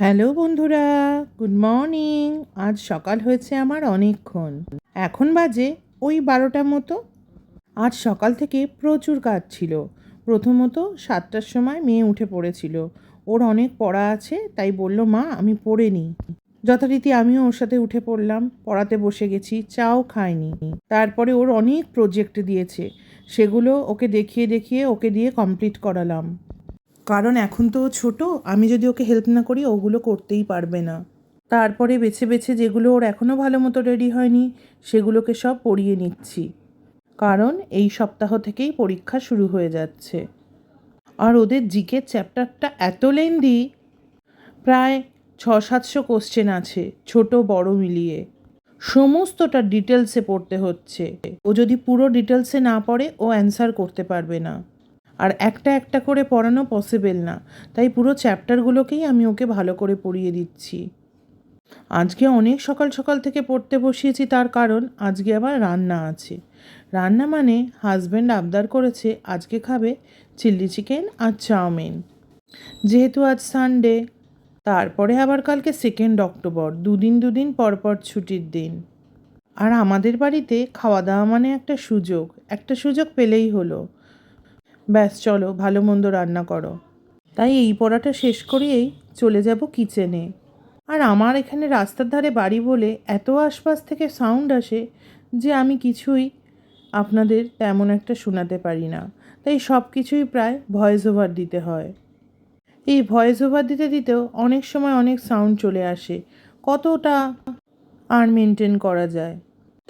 Hello বন্ধুরা, good morning. আজ সকাল হয়েছে আমার অনেকক্ষণ, এখন বাজে ওই 12টা মতো। আজ সকাল থেকে প্রচুর কাজ ছিল। প্রথমত 7টার সময় মেয়ে উঠে পড়েছিল, ওর অনেক পড়া আছে, তাই বলল মা আমি পড়ে নিই। যথারীতি আমিও ওর সাথে উঠে পড়লাম, পড়াতে বসে গেছি, চাও খাইনি। তারপরে ওর অনেক প্রজেক্ট দিয়েছে, সেগুলো ওকে দেখিয়ে দেখিয়ে ওকে দিয়ে কমপ্লিট করালাম। কারণ এখন তো ও ছোটো, আমি যদি ওকে হেল্প না করি ওগুলো করতেই পারবে না। তারপরে বেছে বেছে যেগুলো ওর এখনও ভালো মতো রেডি হয়নি সেগুলোকে সব পড়িয়ে নিচ্ছি, কারণ এই সপ্তাহ থেকেই পরীক্ষা শুরু হয়ে যাচ্ছে। আর ওদের জিকে চ্যাপ্টারটা এত লেন্দি, প্রায় 600-700 কোশ্চেন আছে, ছোট বড় মিলিয়ে। সমস্তটা ডিটেলসে পড়তে হচ্ছে। ও যদি পুরো ডিটেলসে না পড়ে ও অ্যান্সার করতে পারবে না। আর একটা একটা করে পড়ানো পসিবল না, তাই পুরো চ্যাপ্টারগুলোকেই আমি ওকে ভালো করে পড়িয়ে দিচ্ছি। আজকে অনেক সকাল সকাল থেকে পড়তে বসিয়েছি, তার কারণ আজকে আবার রান্না আছে। রান্না মানে হাজব্যান্ড আবদার করেছে আজকে খাবে চিলি চিকেন আর চাউমিন, যেহেতু আজ সানডে। তারপরে আবার কালকে 2 অক্টোবর, দুদিন পরপর ছুটির দিন। আর আমাদের বাড়িতে খাওয়া দাওয়া মানে একটা সুযোগ পেলেই হলো। ব্যাস চলো ভালো মন্দ রান্না করো। তাই এই পড়াটা শেষ করেই চলে যাব কিচেনে। আর আমার এখানে রাস্তার ধারে বাড়ি বলে এত আশপাশ থেকে সাউন্ড আসে যে আমি কিছুই আপনাদের তেমন একটা শোনাতে পারি না, তাই সব কিছুই প্রায় ভয়েস ওভার দিতে হয়। এই ভয়েস ওভার দিতে দিতেও অনেক সময় অনেক সাউন্ড চলে আসে, কতটা আর মেনটেন করা যায়।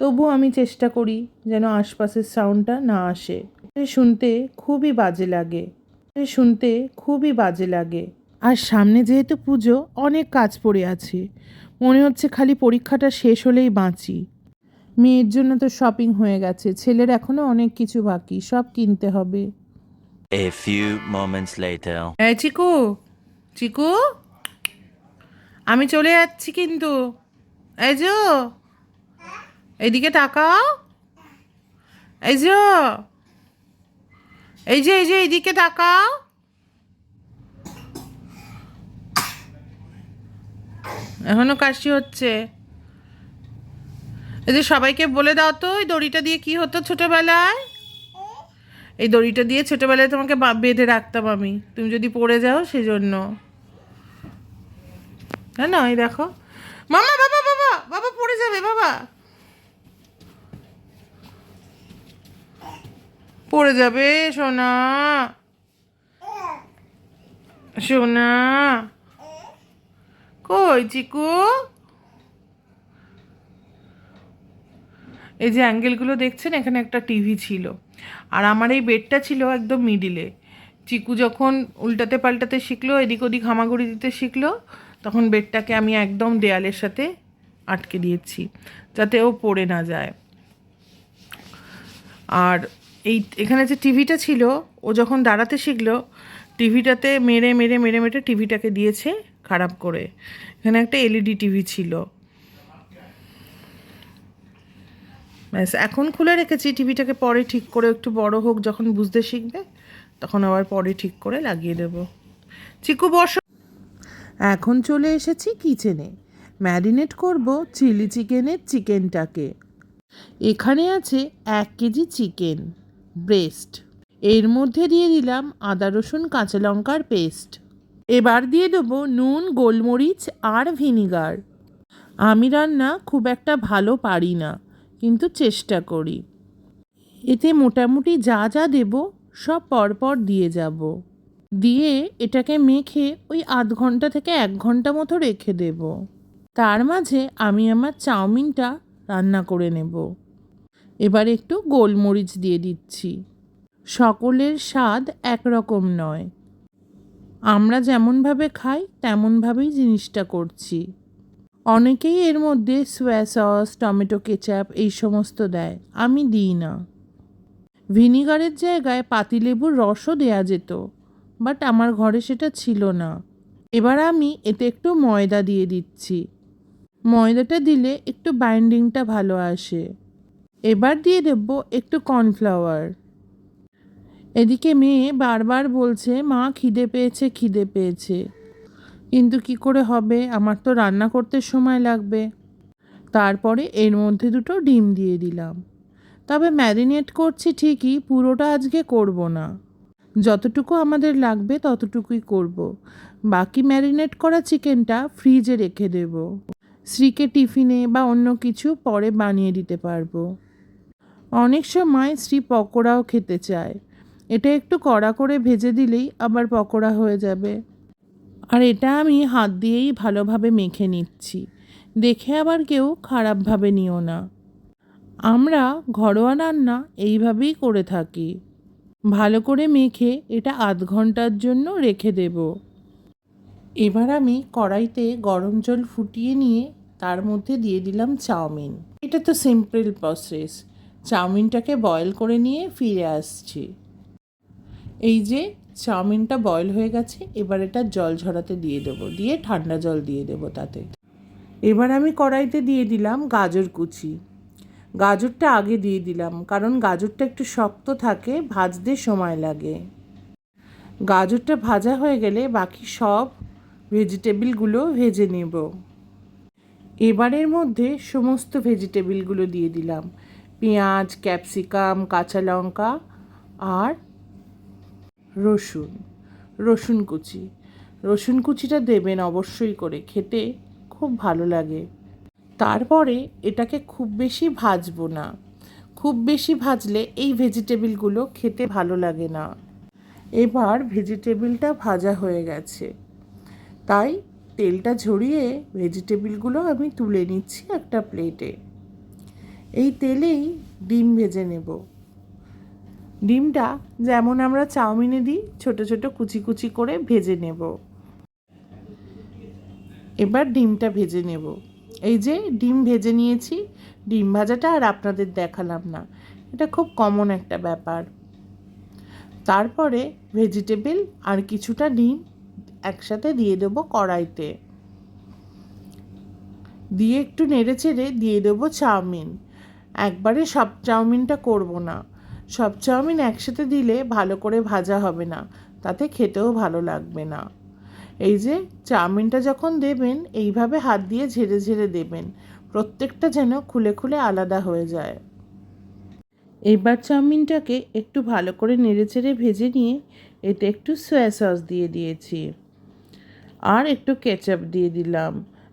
তবু আমি চেষ্টা করি যেন আশপাশের সাউন্ডটা না আসে। শুনতে খুবই বাজে লাগে। আর সামনে যেহেতু পুজো, অনেক কাজ পড়ে আছে, মনে হচ্ছে খালি পরীক্ষাটা শেষ হলেই বাঁচি। মেয়ের জন্য তো শপিং হয়ে গেছে, ছেলের এখনো অনেক কিছু বাকি, সব কিনতে হবে। A few moments later. এই চিকু, চিকু, আমি চলে যাচ্ছি কিন্তু। এই যো, এইদিকে তাকাও। এই যো, এই যে এইদিকে তাকাও। এখনো কাশি হচ্ছে। এই যে সবাইকে বলে দাও তো, এই দড়িটা দিয়ে কি হতো ছোটবেলায়। এই দড়িটা দিয়ে ছোটবেলায় তোমাকে বেঁধে রাখতাম আমি, তুমি যদি পড়ে যাও সেজন্য। হ্যাঁ না, এই দেখো মামা, বাবা বাবা বাবা পড়ে যাবে, বাবা পড়ে যাবে। সোনা, সোনা, কই চিকু? এই যে অ্যাঙ্গেলগুলো দেখছেন, এখানে একটা টিভি ছিল, আর আমার এই বেডটা ছিল একদম মিডিলে। চিকু যখন উল্টাতে পাল্টাতে শিখলো, এদিক ওদিক হামাগুড়ি দিতে শিখলো, তখন বেডটাকে আমি একদম দেয়ালের সাথে আটকে দিয়েছি যাতে ও পড়ে না যায়। আর এখানে যে টিভিটা ছিল, ও যখন দাঁড়াতে শিখলো, টিভিটাতে মেরে মেরে মেরে মেরে টিভিটাকে দিয়েছে খারাপ করে। এখানে একটা এলইডি টিভি ছিল, ব্যাস এখন খুলে রেখেছি। টিভিটাকে পরে ঠিক করে, একটু বড় হোক যখন বুঝতে শিখবে, তখন আবার পরে ঠিক করে লাগিয়ে দেব। চিকু বসো। এখন চলে এসেছি কিচেনে, ম্যারিনেট করব চিলি চিকেনটাকে। এখানে আছে 1 কেজি চিকেন ব্রেস্ট, এর মধ্যে দিয়ে দিলাম আদা রসুন কাঁচা লঙ্কার পেস্ট। এবার দিয়ে দেবো নুন, গোলমরিচ আর ভিনিগার। আমি রান্না খুব একটা ভালো পারি না, কিন্তু চেষ্টা করি। এতে মোটামুটি যা যা দেব সব পরপর দিয়ে যাব, দিয়ে এটাকে মেখে ওই 0.5 ঘন্টা থেকে 1 ঘন্টা মতো রেখে দেব। তার মাঝে আমি আমার চাউমিনটা রান্না করে নেব। এবার একটু গোলমরিচ দিয়ে দিচ্ছি। সকলের স্বাদ একরকম নয়, আমরা যেমনভাবে খাই তেমনভাবেই জিনিসটা করছি। অনেকেই এর মধ্যে সোয়া সস, টমেটো কেচাপ এই সমস্ত দেয়, আমি দিই না। ভিনিগারের জায়গায় পাতিলেবুর রসও দেয়া যেত, বাট আমার ঘরে সেটা ছিল না। এবার আমি এতে একটু ময়দা দিয়ে দিচ্ছি, ময়দাটা দিলে একটু বাইন্ডিংটা ভালো আসে। এবার দিয়ে দেব একটু কর্নফ্লাওয়ার। এদিকে মেয়ে বারবার বলছে মা খিদে পেয়েছে খিদে পেয়েছে, কিন্তু কি করে হবে, আমার তো রান্না করতে সময় লাগবে। তারপরে এর মধ্যে দুটো ডিম দিয়ে দিলাম। তবে ম্যারিনেট করছি ঠিকই, পুরোটা আজকে করব না, যতটুকু আমাদের লাগবে ততটুকুই করব। বাকি ম্যারিনেট করা চিকেনটা ফ্রিজে রেখে দেব, শ্রীকে টিফিনে বা অন্য কিছু পরে বানিয়ে দিতে পারবো। অনেক সময় শ্রী পকোড়াও খেতে চায়, এটা একটু কড়া করে ভেজে দিলেই আবার পকোড়া হয়ে যাবে। আর এটা আমি হাত দিয়েই ভালোভাবে মেখে নিচ্ছি, দেখে আবার কেউ খারাপভাবে নিও না। আমরা ঘরোয়া রান্না এইভাবেই করে থাকি। ভালো করে মেখে এটা আধ ঘন্টার জন্য রেখে দেব। এবার আমি কড়াইতে গরম জল ফুটিয়ে নিয়ে তার মধ্যে দিয়ে দিলাম চাউমিন। এটা তো সিম্পল প্রসেস। চাউমিনটাকে বয়েল করে নিয়ে ফিরে আসছি। এই যে চাউমিনটা বয়েল হয়ে গেছে, এবার এটা জল ঝরাতে দিয়ে দেবো, দিয়ে ঠান্ডা জল দিয়ে দেবো তাতে। এবার আমি কড়াইতে দিয়ে দিলাম গাজর কুচি। গাজরটা আগে দিয়ে দিলাম কারণ গাজরটা একটু শক্ত থাকে, ভাজতে সময় লাগে। গাজরটা ভাজা হয়ে গেলে বাকি সব ভেজিটেবিলগুলো ভেজে নেব। এবারের মধ্যে সমস্ত ভেজিটেবিলগুলো দিয়ে দিলাম, পেঁয়াজ, ক্যাপসিকাম, কাঁচা লঙ্কা আর রসুন কুচি। রসুন কুচিটা দেবেন অবশ্যই করে, খেতে খুব ভালো লাগে। তারপরে এটাকে খুব বেশি ভাজবো না, খুব বেশি ভাজলে এই ভেজিটেবিলগুলো খেতে ভালো লাগে না। এবার ভেজিটেবিলটা ভাজা হয়ে গেছে, তাই তেলটা ঝরিয়ে ভেজিটেবিলগুলো আমি তুলে নিচ্ছি একটা প্লেটে। এই তেলেই ডিম ভেজে নেব। ডিমটা যেমন আমরা চাউমিনে দিই, ছোট ছোট কুচি কুচি করে ভেজে নেব। এবার ডিমটা ভেজে নেব। এই যে ডিম ভেজে নিয়েছি, ডিম ভাজাটা আর আপনাদের দেখালাম না, এটা খুব কমন একটা ব্যাপার। তারপরে ভেজিটেবল আর কিছুটা ডিম একসাথে দিয়ে দেবো কড়াইতে, দিয়ে একটু নেড়ে চেড়ে দিয়ে দেবো চাউমিন। একবারে সব চাউমিনটা করব না, সব চাউমিন একসাথে দিলে ভালো করে ভাজা হবে না, তাতে খেতেও ভালো লাগবে না। এই যে চাউমিনটা যখন দেবেন এইভাবে হাত দিয়ে ঝেড়ে ঝেড়ে দেবেন, প্রত্যেকটা যেন খুলে খুলে আলাদা হয়ে যায়। এবার চাউমিনটাকে একটু ভালো করে নেড়ে চেড়ে ভেজে নিয়ে এতে একটু সয়া সস দিয়ে দিয়েছি আর একটু কেচাপ দিয়ে দিলাম।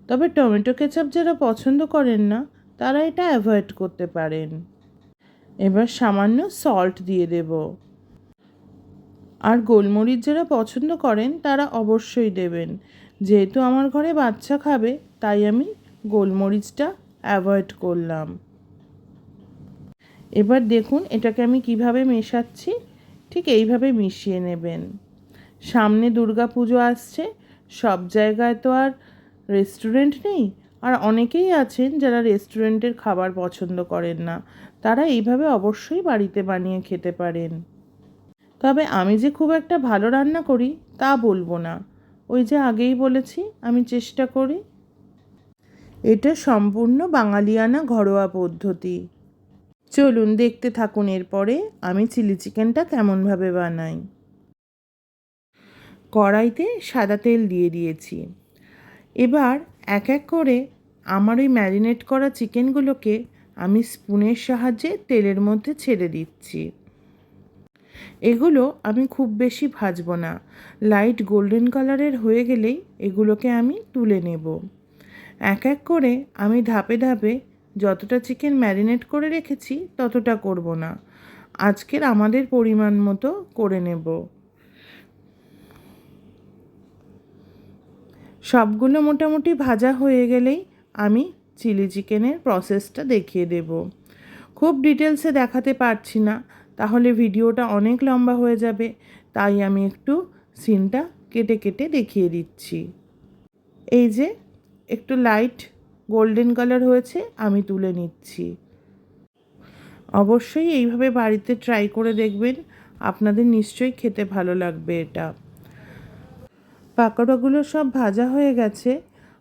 তবে টমেটো কেচাপ যারা পছন্দ করেন না তারা এটা অ্যাভয়েড করতে পারেন। এবার সামান্য সল্ট দিয়ে দেব, আর গোলমরিচ যারা পছন্দ করেন তারা অবশ্যই দেবেন। যেহেতু আমার ঘরে বাচ্চা খাবে তাই আমি গোলমরিচটা অ্যাভয়েড করলাম। এবার দেখুন এটাকে আমি কিভাবে মেশাচ্ছি, ঠিক এইভাবে মিশিয়ে নেবেন। সামনে দুর্গা পুজো আসছে, সব জায়গায় তো আর রেস্টুরেন্ট নেই, আর অনেকেই আছেন যারা রেস্টুরেন্টের খাবার পছন্দ করেন না, তারা এইভাবে অবশ্যই বাড়িতে বানিয়ে খেতে পারেন। তবে আমি যে খুব একটা ভালো রান্না করি তা বলবো না, ওই যে আগেই বলেছি আমি চেষ্টা করি। এটা সম্পূর্ণ বাঙালিয়ানা ঘরোয়া পদ্ধতি। চলুন দেখতে থাকুন এরপরে আমি চিলি চিকেনটা কেমনভাবে বানাই। কড়াইতে সাদা তেল দিয়ে দিয়েছি। এবার এক এক করে আমার ওই ম্যারিনেট করা চিকেনগুলোকে আমি স্পুনের সাহায্যে তেলের মধ্যে ছেড়ে দিচ্ছি। এগুলো আমি খুব বেশি ভাজবো না, লাইট গোল্ডেন কালারের হয়ে গেলেই এগুলোকে আমি তুলে নেব। এক এক করে আমি ধাপে ধাপে যতটা চিকেন ম্যারিনেট করে রেখেছি ততটা করব না, আজকের আমাদের পরিমাণ মতো করে নেব। সবগুলো মোটামুটি ভাজা হয়ে গেলেই আমি চিলি চিকেনের প্রসেসটা দেখিয়ে দেব। খুব ডিটেলসে দেখাতে পারছি না, তাহলে ভিডিওটা অনেক লম্বা হয়ে যাবে, তাই আমি একটু সিনটা কেটে কেটে দেখিয়ে দিচ্ছি। এই যে একটু লাইট গোল্ডেন কালার হয়েছে, আমি তুলে নিচ্ছি। অবশ্যই এইভাবে বাড়িতে ট্রাই করে দেখবেন, আপনাদের নিশ্চয়ই খেতে ভালো লাগবে এটা। পাকোড়াগুলো সব ভাজা হয়ে গেছে,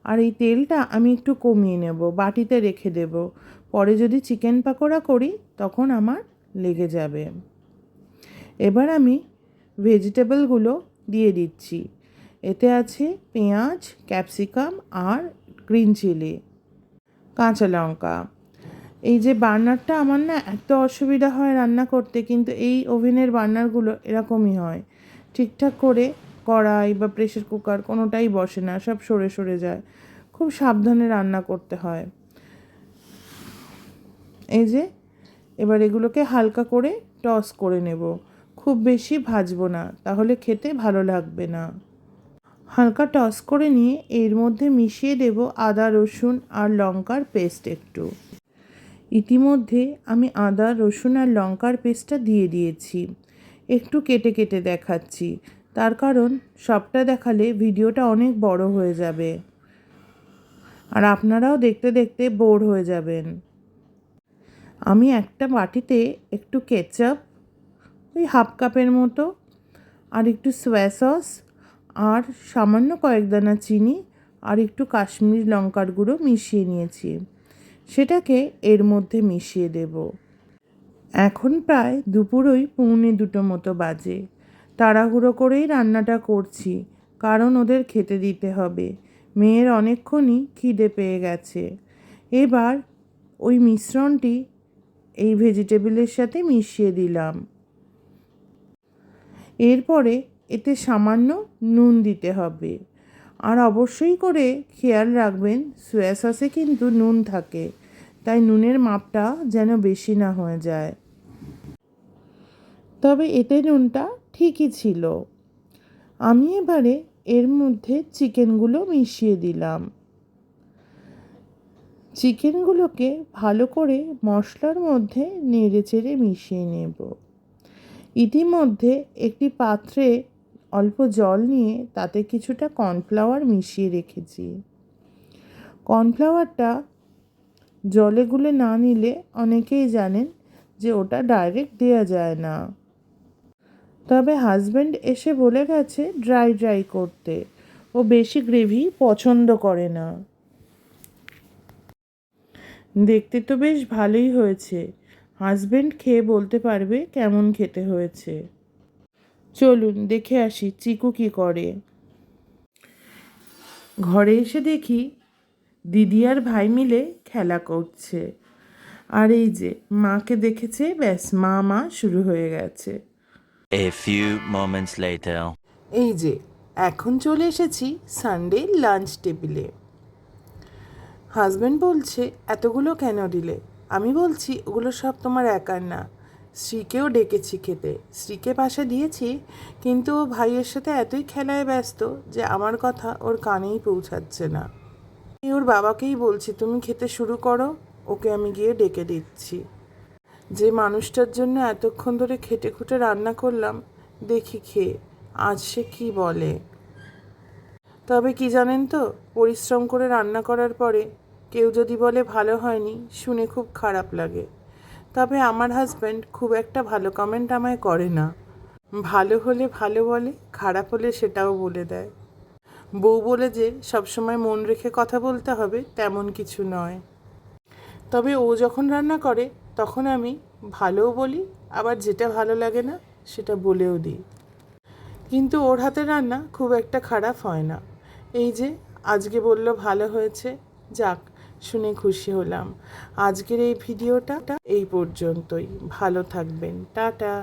আর এই তেলটা আমি একটু কমিয়ে নেব, বাটিতে রেখে দেব, পরে যদি চিকেন পাকোড়া করি তখন আমার লেগে যাবে। এবার আমি ভেজিটেবলগুলো দিয়ে দিচ্ছি। এতে আছে পেঁয়াজ, ক্যাপসিকাম আর গ্রিন চিলি, কাঁচা লঙ্কা। এই যে বার্নারটা আমার না এত অসুবিধা হয় রান্না করতে, কিন্তু এই ওভেনের বার্নারগুলো এরকমই হয়, ঠিকঠাক করে কড়াই বা প্রেসার কুকার কোনোটাই বসে না, সব সরে সরে যায়, খুব সাবধানে রান্না করতে হয়। এই যে এবার এগুলোকে হালকা করে টস করে নেব, খুব বেশি ভাজবো না, তাহলে খেতে ভালো লাগবে না। হালকা টস করে নিয়ে এর মধ্যে মিশিয়ে দেব আদা, রসুন আর লঙ্কার পেস্ট একটু। ইতিমধ্যে আমি আদা, রসুন আর লঙ্কার পেস্টটা দিয়ে দিয়েছি। একটু কেটে কেটে দেখাচ্ছি, তার কারণ সবটা দেখালে ভিডিওটা অনেক বড় হয়ে যাবে আর আপনারাও দেখতে দেখতে বোর হয়ে যাবেন। আমি একটা বাটিতে একটু কেচাপ, ওই হাফ কাপের মতো, আর একটু সয়া সস আর সামান্য কয়েক দানা চিনি আর একটু কাশ্মীরি লঙ্কার গুঁড়ো মিশিয়ে নিয়েছি, সেটাকে এর মধ্যে মিশিয়ে দেব। এখন প্রায় দুপুরই 1:45 মতো বাজে। তাড়াহুড়ো করেই রান্নাটা করছি, কারণ ওদের খেতে দিতে হবে। মেয়ের অনেকক্ষণই খিদে পেয়ে গেছে। এবার ওই মিশ্রণটি এই ভেজিটেবলের সাথে মিশিয়ে দিলাম। এরপরে এতে সামান্য নুন দিতে হবে, আর অবশ্যই করে খেয়াল রাখবেন সয়া সসে কিন্তু নুন থাকে, তাই নুনের মাপটা যেন বেশি না হয়ে যায়। তবে এতে নুনটা ঠিকই ছিল। আমি এবারে এর মধ্যে চিকেনগুলো মিশিয়ে দিলাম। চিকেনগুলোকে ভালো করে মশলার মধ্যে নেড়ে চেড়ে মিশিয়ে নেব। ইতিমধ্যে একটি পাত্রে অল্প জল নিয়ে তাতে কিছুটা কর্নফ্লাওয়ার মিশিয়ে রেখেছি। কর্নফ্লাওয়ারটা জলে গুলে না নিলে অনেকেই জানেন যে ওটা ডাইরেক্ট দেওয়া যায় না, তবে হাজব্যান্ড এসে বলে গেছে ড্রাই ড্রাই করতে, ও বেশি গ্রেভি পছন্দ করে না। দেখতে তো বেশ ভালোই হয়েছে, হাজব্যান্ড খেয়ে বলতে পারবে কেমন খেতে হয়েছে। চলুন দেখে আসি চিকু কি করে। ঘরে এসে দেখি দিদি আর ভাই মিলে খেলা করছে, আর এই যে মাকে দেখেছে, ব্যাস মা মা শুরু হয়ে গেছে। A few moments later. এই যে এখন চলে এসেছি সানডে লাঞ্চ টেবিলে। হাজব্যান্ড বলছে এতগুলো কেন দিলে? আমি বলছি ওগুলো সব তোমার একার না, শ্রীকেও ডেকেছি খেতে, শ্রীকে পাশে দিয়েছি, কিন্তু ও ভাইয়ের সাথে এতই খেলায় ব্যস্ত যে আমার কথা ওর কানেই পৌঁছাচ্ছে না। আমি ওর বাবাকেই বলছি তুমি খেতে শুরু করো, ওকে আমি গিয়ে ডেকে দিচ্ছি। যে মানুষটার জন্য এতক্ষণ ধরে খেটে খুঁটে রান্না করলাম, দেখি খেয়ে আজ সে কি বলে। তবে কি জানেন তো, পরিশ্রম করে রান্না করার পরে কেউ যদি বলে ভালো হয়নি, শুনে খুব খারাপ লাগে। তবে আমার হাজব্যান্ড খুব একটা ভালো কমেন্ট আমায় করে না, ভালো হলে ভালো বলে, খারাপ হলে সেটাও বলে দেয়। বউ বলে যে সবসময় মন রেখে কথা বলতে হবে তেমন কিছু নয়। তবে ও যখন রান্না করে তখন আমি ভালোও বলি, আবার যেটা ভালো লাগে না সেটা বলেও দিই, কিন্তু ওর হাতের রান্না খুব একটা খারাপ হয় না। এই যে আজকে বলল ভালো হয়েছে, যাক শুনে খুশি হলাম। আজকের এই ভিডিওটা এই পর্যন্তই, ভালো থাকবেন, টাটা।